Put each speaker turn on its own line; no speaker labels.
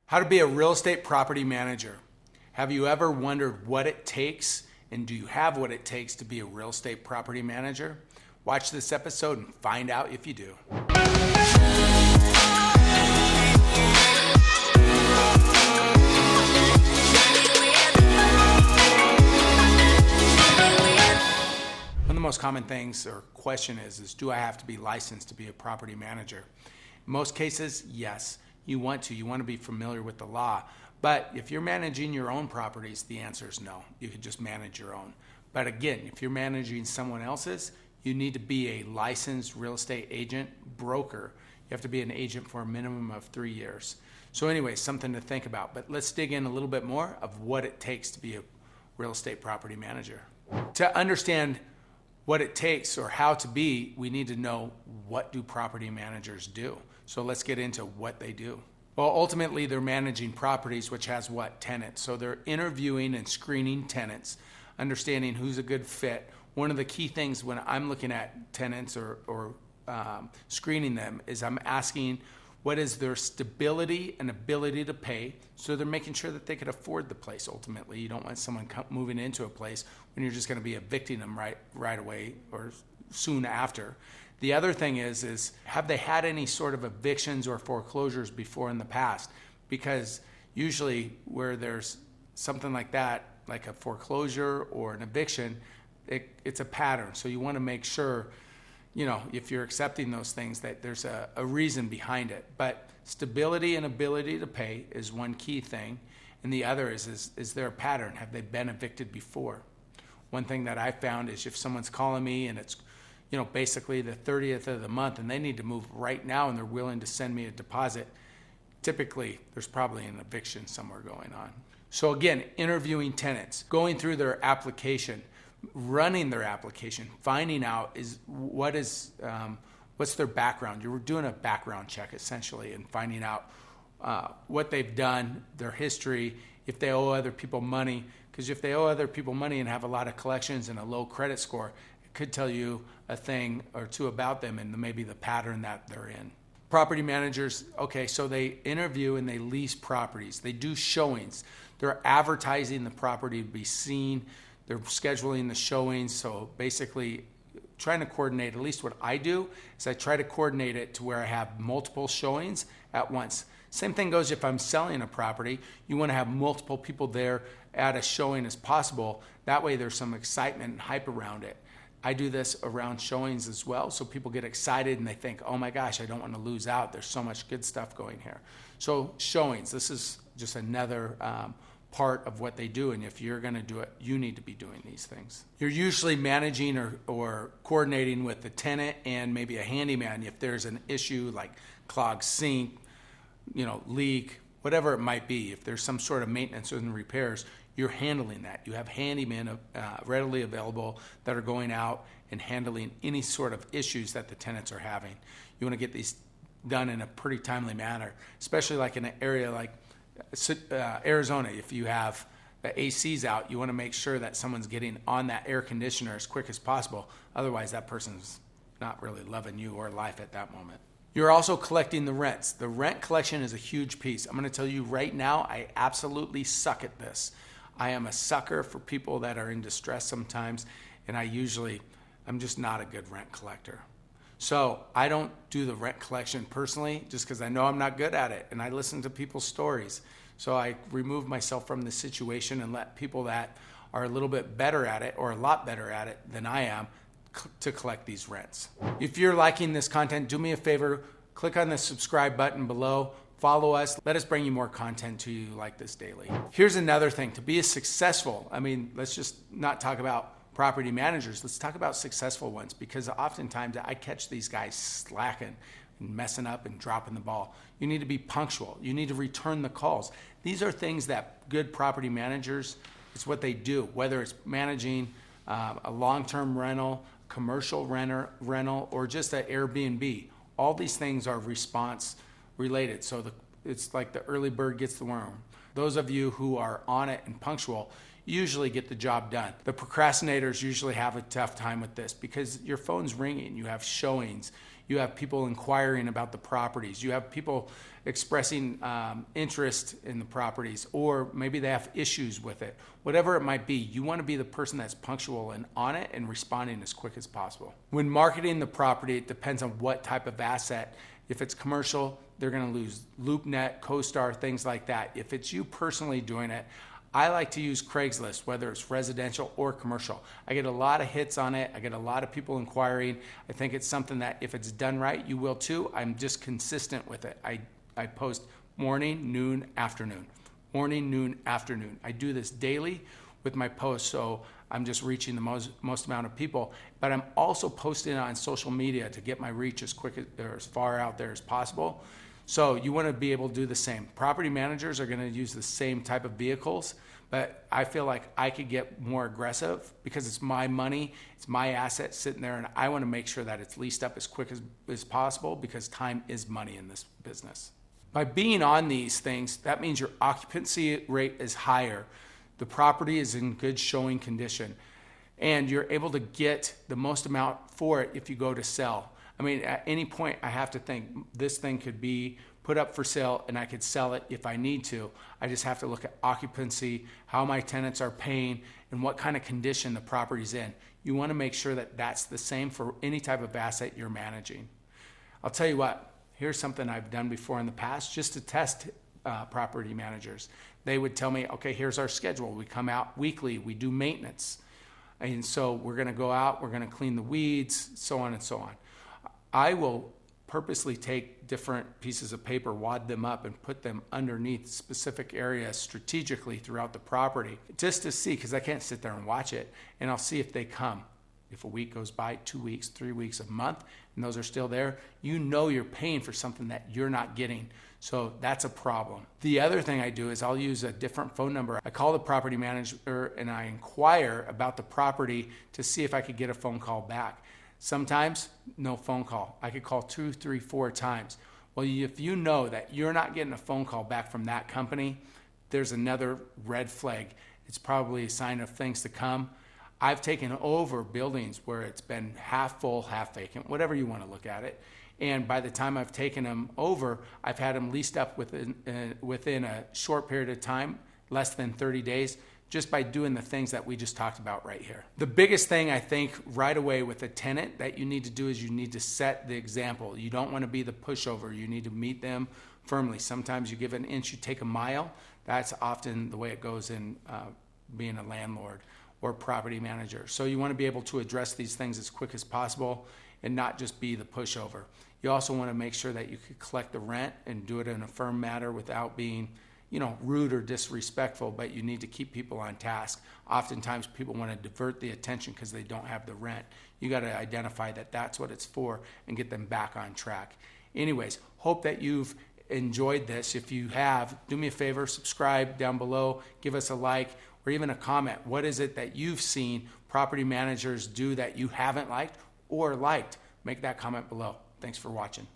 How to be a real estate property manager. Have you ever wondered what it takes, and do you have what it takes to be a real estate property manager? Watch this episode and find out if you do. One of the most common things or question is do I have to be licensed to be a property manager? In most cases, yes. You want to be familiar with the law. But if you're managing your own properties, the answer is no. You could just manage your own. But again, if you're managing someone else's, you need to be a licensed real estate agent, broker. You have to be an agent for a minimum of 3 years. So anyway, something to think about. But let's dig in a little bit more of what it takes to be a real estate property manager. To understand what it takes or how to be, we need to know what do property managers do. So let's get into what they do. Well, ultimately, they're managing properties, which has what? Tenants. So they're interviewing and screening tenants, understanding who's a good fit. One of the key things when I'm looking at tenants or screening them is I'm asking what is their stability and ability to pay. So they're making sure that they could afford the place ultimately. You don't want someone moving into a place when you're just going to be evicting them right away or soon after. The other thing is have they had any sort of evictions or foreclosures before in the past? Because usually where there's something like that, like a foreclosure or an eviction, it's a pattern. So you want to make sure, if you're accepting those things, that there's a reason behind it. But stability and ability to pay is one key thing. And the other is there a pattern? Have they been evicted before? One thing that I found is if someone's calling me and it's basically the 30th of the month and they need to move right now and they're willing to send me a deposit, typically there's probably an eviction somewhere going on. So again, interviewing tenants, going through their application, running their application, finding out what's their background. You're doing a background check essentially and finding out what they've done, their history, if they owe other people money. Because if they owe other people money and have a lot of collections and a low credit score, could tell you a thing or two about them and maybe the pattern that they're in. Property managers, okay, so they interview and they lease properties. They do showings. They're advertising the property to be seen. They're scheduling the showings. So basically trying to coordinate, at least what I do, is I try to coordinate it to where I have multiple showings at once. Same thing goes if I'm selling a property. You want to have multiple people there at a showing as possible. That way there's some excitement and hype around it. I do this around showings as well, so people get excited and they think, oh my gosh, I don't want to lose out. There's so much good stuff going here. So showings, this is just another part of what they do, and if you're going to do it, you need to be doing these things. You're usually managing or coordinating with the tenant and maybe a handyman if there's an issue like clogged sink, leak, whatever it might be. If there's some sort of maintenance and repairs, you're handling that. You have handymen readily available that are going out and handling any sort of issues that the tenants are having. You want to get these done in a pretty timely manner, especially like in an area like Arizona. If you have the ACs out, you want to make sure that someone's getting on that air conditioner as quick as possible. Otherwise, that person's not really loving you or life at that moment. You're also collecting the rents. The rent collection is a huge piece. I'm going to tell you right now, I absolutely suck at this. I am a sucker for people that are in distress sometimes, and I'm just not a good rent collector. So I don't do the rent collection personally just because I know I'm not good at it, and I listen to people's stories. So I remove myself from the situation and let people that are a little bit better at it or a lot better at it than I am to collect these rents. If you're liking this content, do me a favor, click on the subscribe button below. Follow us. Let us bring you more content to you like this daily. Here's another thing. To be successful, let's just not talk about property managers. Let's talk about successful ones, because oftentimes I catch these guys slacking and messing up and dropping the ball. You need to be punctual. You need to return the calls. These are things that good property managers, it's what they do, whether it's managing a long-term rental, commercial rental, or just an Airbnb. All these things are response related. So it's like the early bird gets the worm. Those of you who are on it and punctual usually get the job done. The procrastinators usually have a tough time with this because your phone's ringing, you have showings, You have people inquiring about the properties. You have people expressing interest in the properties, or maybe they have issues with it. Whatever it might be, you want to be the person that's punctual and on it and responding as quick as possible. When marketing the property, it depends on what type of asset. If it's commercial, they're going to lose LoopNet, CoStar, things like that. If it's you personally doing it, I like to use Craigslist, whether it's residential or commercial. I get a lot of hits on it. I get a lot of people inquiring. I think it's something that if it's done right, you will too. I'm just consistent with it. I post morning, noon, afternoon. Morning, noon, afternoon. I do this daily with my posts, so I'm just reaching the most amount of people. But I'm also posting it on social media to get my reach as quick or as far out there as possible. So you want to be able to do the same. Property managers are going to use the same type of vehicles, but I feel like I could get more aggressive because it's my money, it's my asset sitting there, and I want to make sure that it's leased up as quick as possible because time is money in this business. By being on these things, that means your occupancy rate is higher. The property is in good showing condition, and you're able to get the most amount for it if you go to sell. I mean, at any point, I have to think this thing could be put up for sale and I could sell it if I need to. I just have to look at occupancy, how my tenants are paying, and what kind of condition the property's in. You want to make sure that that's the same for any type of asset you're managing. I'll tell you what, here's something I've done before in the past just to test property managers. They would tell me, okay, here's our schedule. We come out weekly, we do maintenance. And so we're going to go out, we're going to clean the weeds, so on and so on. I will purposely take different pieces of paper, wad them up, and put them underneath specific areas strategically throughout the property just to see, because I can't sit there and watch it, and I'll see if they come. If a week goes by, 2 weeks, 3 weeks, a month, and those are still there, you know you're paying for something that you're not getting. So that's a problem. The other thing I do is I'll use a different phone number. I call the property manager and I inquire about the property to see if I could get a phone call back. Sometimes, no phone call. I could call 2, 3, 4 times. Well, if you know that you're not getting a phone call back from that company, there's another red flag. It's probably a sign of things to come. I've taken over buildings where it's been half full, half vacant, whatever you want to look at it. And by the time I've taken them over, I've had them leased up within a short period of time, less than 30 days, just by doing the things that we just talked about right here. The biggest thing I think right away with a tenant that you need to do is you need to set the example. You don't want to be the pushover. You need to meet them firmly. Sometimes you give an inch, you take a mile. That's often the way it goes in being a landlord or property manager. So you want to be able to address these things as quick as possible and not just be the pushover. You also want to make sure that you can collect the rent and do it in a firm manner without being rude or disrespectful, but you need to keep people on task. Oftentimes people want to divert the attention because they don't have the rent. You got to identify that that's what it's for and get them back on track. Anyways, hope that you've enjoyed this. If you have, do me a favor, subscribe down below, give us a like, or even a comment. What is it that you've seen property managers do that you haven't liked or liked? Make that comment below. Thanks for watching.